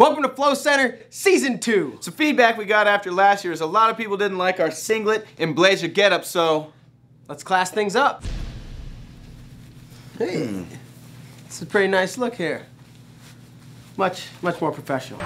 Welcome to Flocenter Season 2. Some feedback we got after last year is a lot of people didn't like our singlet and blazer getup, so let's class things up. Hey, it's a pretty nice look here. Much more professional.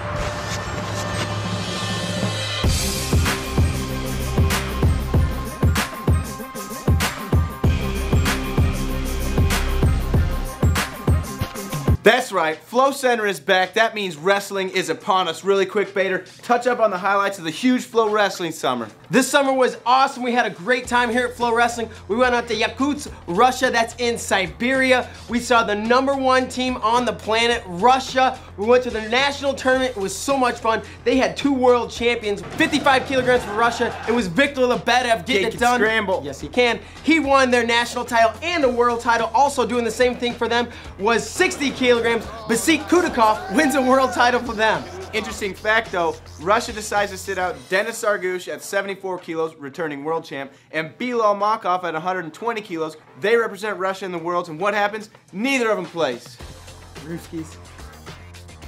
That's right, Flocenter is back. That means wrestling is upon us. Really quick, Bader, touch up on the highlights of the huge Flow Wrestling summer. This summer was awesome. We had a great time here at Flow Wrestling. We went out to Yakutsk, Russia. That's in Siberia. We saw the #1 team on the planet, Russia. We went to the national tournament. It was so much fun. They had 2 world champions, 55 kilograms for Russia. It was Victor Lebedev getting it done. Scramble. Yes, he can. He won their national title and a world title. Also doing the same thing for them was 60 kilograms. Basit Kudakov wins a world title for them. Interesting fact though, Russia decides to sit out Denis Sargush at 74 kilos, returning world champ, and Bilal Makov at 120 kilos. They represent Russia in the Worlds, and what happens? Neither of them plays. Ruskies.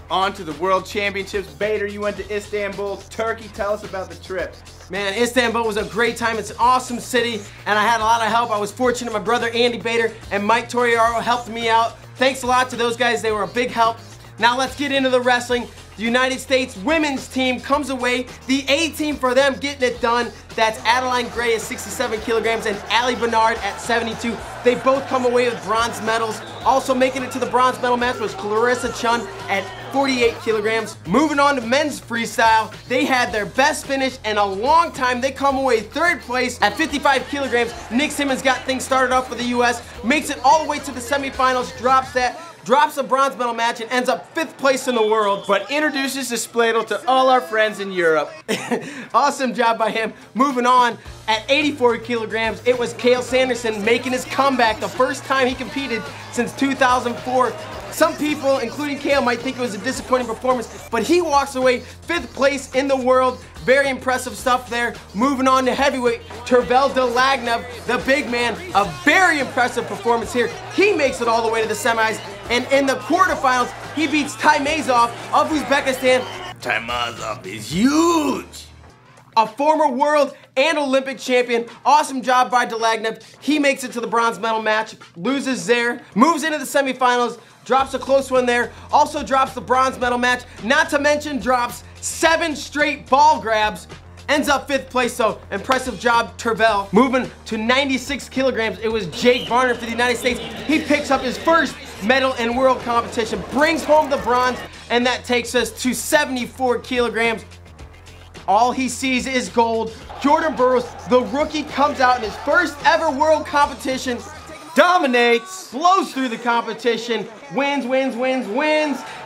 On to the World Championships. Bader, you went to Istanbul, Turkey. Tell us about the trip. Man, Istanbul was a great time. It's an awesome city, and I had a lot of help. I was fortunate my brother Andy Bader and Mike Torriaro helped me out. Thanks a lot to those guys. They were a big help. Now let's get into the wrestling. The United States women's team comes away. The A team for them getting it done. That's Adeline Gray at 67 kilograms and Allie Bernard at 72. They both come away with bronze medals. Also making it to the bronze medal match was Clarissa Chun at 48 kilograms. Moving on to men's freestyle, they had their best finish in a long time. They come away 3rd place at 55 kilograms. Nick Simmons got things started off for the US, makes it all the way to the semifinals, drops a bronze medal match and ends up 5th place in the world. But introduces the spladle to all our friends in Europe. Awesome job by him. Moving on, at 84 kilograms, it was Cale Sanderson making his comeback, the first time he competed since 2004. Some people, including Cale, might think it was a disappointing performance, but he walks away 5th place in the world. Very impressive stuff there. Moving on to heavyweight, Tervel Delagnev, the big man, a very impressive performance here. He makes it all the way to the semis, and in the quarterfinals, he beats Taimazov of Uzbekistan. Taimazov is huge! A former world and Olympic champion. Awesome job by Delagnev. He makes it to the bronze medal match, loses there, moves into the semifinals, drops a close one there, also drops the bronze medal match, not to mention drops 7 straight ball grabs, ends up 5th place, so impressive job, Tervel. Moving to 96 kilograms, it was Jake Varner for the United States. He picks up his first medal in world competition, brings home the bronze, and that takes us to 74 kilograms. All he sees is gold. Jordan Burroughs, the rookie, comes out in his first ever world competition, dominates, blows through the competition, wins.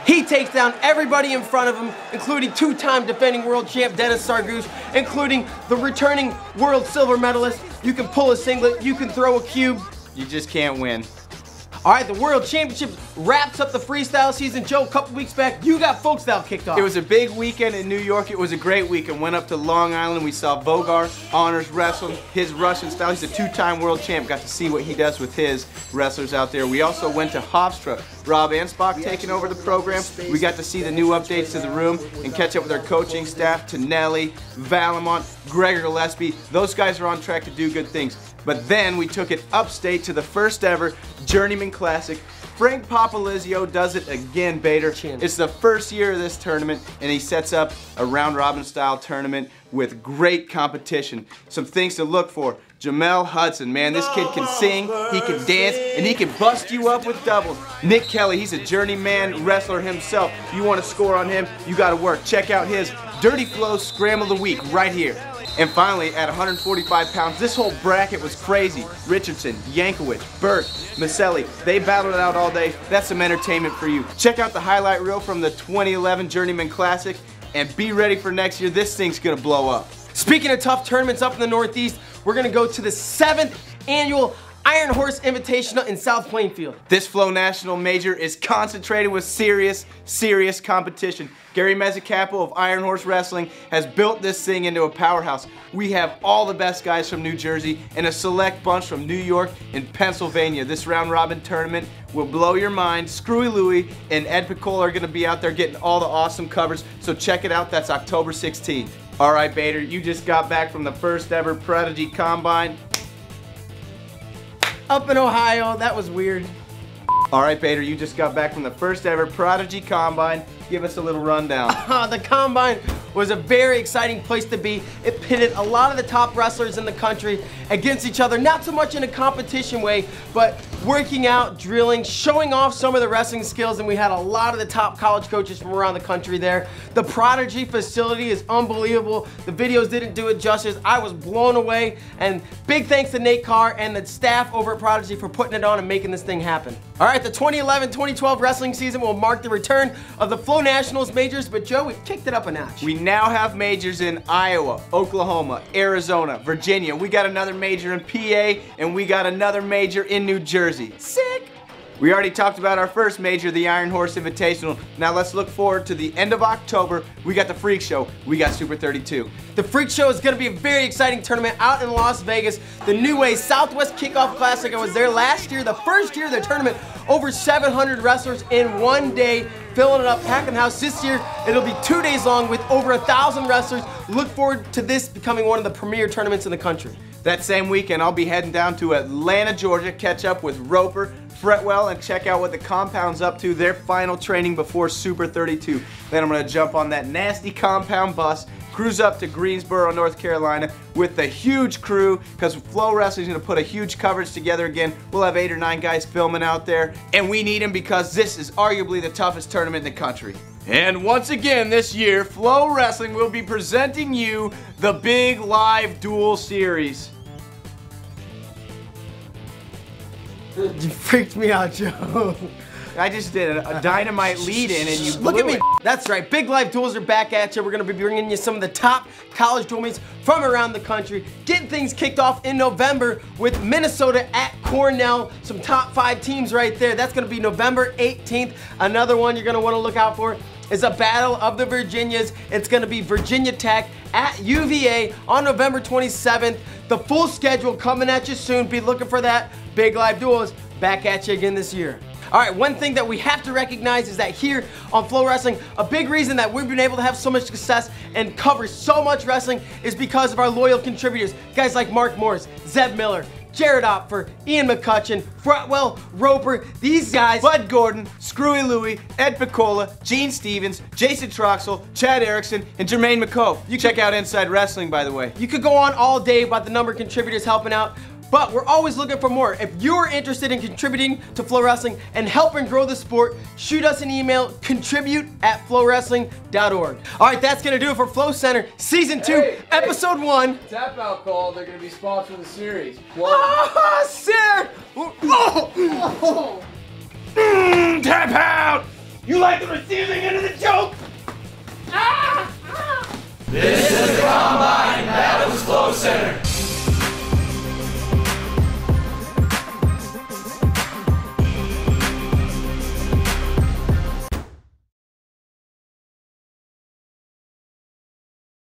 He takes down everybody in front of him, including 2-time defending world champ Denis Sargush, including the returning world silver medalist. You can pull a singlet, you can throw a cube. You just can't win. All right, the World Championships wraps up the freestyle season. Joe, a couple weeks back, you got folk style kicked off. It was a big weekend in New York. It was a great weekend. Went up to Long Island. We saw Vogar Honors wrestle his Russian style. He's a 2-time world champ. Got to see what he does with his wrestlers out there. We also went to Hofstra. Rob Ansbach taking over the program. We got to see the new updates to the room and catch up with our coaching staff, Tonelli, Valamont, Gregor Gillespie. Those guys are on track to do good things. But then we took it upstate to the first ever Journeyman Classic. Frank Papalizio does it again, Bader. It's the first year of this tournament, and he sets up a round-robin style tournament with great competition. Some things to look for. Jamel Hudson, man, this kid can sing, he can dance, and he can bust you up with doubles. Nick Kelly, he's a journeyman wrestler himself. You want to score on him, you got to work. Check out his Dirty Flow Scramble of the Week right here. And finally, at 145 pounds, this whole bracket was crazy. Richardson, Yankovic, Burke, Maselli, they battled it out all day. That's some entertainment for you. Check out the highlight reel from the 2011 Journeyman Classic and be ready for next year. This thing's gonna blow up. Speaking of tough tournaments up in the Northeast, we're gonna go to the 7th annual Iron Horse Invitational in South Plainfield. This Flow National Major is concentrated with serious competition. Gary Mezzacapo of Iron Horse Wrestling has built this thing into a powerhouse. We have all the best guys from New Jersey and a select bunch from New York and Pennsylvania. This round robin tournament will blow your mind. Screwy Louie and Ed Piccola are gonna be out there getting all the awesome covers, so check it out. That's October 16th. All right, Bader, you just got back from the first ever Prodigy Combine. Up in Ohio, that was weird. All right, Bader, you just got back from the first ever Prodigy Combine. Give us a little rundown. The Combine was a very exciting place to be. It pitted a lot of the top wrestlers in the country against each other, not so much in a competition way, but working out, drilling, showing off some of the wrestling skills, and we had a lot of the top college coaches from around the country there. The Prodigy facility is unbelievable. The videos didn't do it justice. I was blown away, and big thanks to Nate Carr and the staff over at Prodigy for putting it on and making this thing happen. All right, the 2011-2012 wrestling season will mark the return of the Flow Nationals majors, but Joe, we've kicked it up a notch. We now have majors in Iowa, Oklahoma, Arizona, Virginia. We got another major in PA, and we got another major in New Jersey. Sick! We already talked about our first major, the Iron Horse Invitational. Now let's look forward to the end of October. We got the Freak Show. We got Super 32. The Freak Show is going to be a very exciting tournament out in Las Vegas. The New Way Southwest Kickoff Classic. I was there last year, the first year of the tournament. Over 700 wrestlers in one day, filling it up, packing the house. This year, it'll be 2 days long with over 1,000 wrestlers. Look forward to this becoming one of the premier tournaments in the country. That same weekend, I'll be heading down to Atlanta, Georgia, catch up with Roper, Fretwell, and check out what the compound's up to, their final training before Super 32. Then I'm gonna jump on that nasty compound bus, cruise up to Greensboro, North Carolina with the huge crew, because Flow Wrestling's gonna put a huge coverage together again. We'll have 8 or 9 guys filming out there, and we need them because this is arguably the toughest tournament in the country. And once again this year, Flow Wrestling will be presenting you the Big Live Duel Series. You freaked me out, Joe. I just did a dynamite lead-in and you blew Look at me. it. That's right. Big Live Duels are back at you. We're going to be bringing you some of the top college duel meets from around the country. Getting things kicked off in November with Minnesota at Cornell. Some top 5 teams right there. That's going to be November 18th. Another one you're going to want to look out for is a Battle of the Virginias. It's going to be Virginia Tech at UVA on November 27th. The full schedule coming at you soon. Be looking for that. Big Live Duels back at you again this year. All right, one thing that we have to recognize is that here on Flow Wrestling, a big reason that we've been able to have so much success and cover so much wrestling is because of our loyal contributors. Guys like Mark Morris, Zeb Miller, Jared Opfer, Ian McCutcheon, Fretwell, Roper, these guys, Bud Gordon, Screwy Louie, Ed Piccola, Gene Stevens, Jason Troxel, Chad Erickson, and Jermaine McCove. You check out Inside Wrestling, by the way. You could go on all day about the number of contributors helping out, but we're always looking for more. If you're interested in contributing to Flow Wrestling and helping grow the sport, shoot us an email, contribute@flowwrestling.org. All right, that's gonna do it for Flocenter Season 2, Episode 1. Tap Out Call, they're going to be sponsoring the series. Ah, sir! Tap out! You like the receiving end of the joke?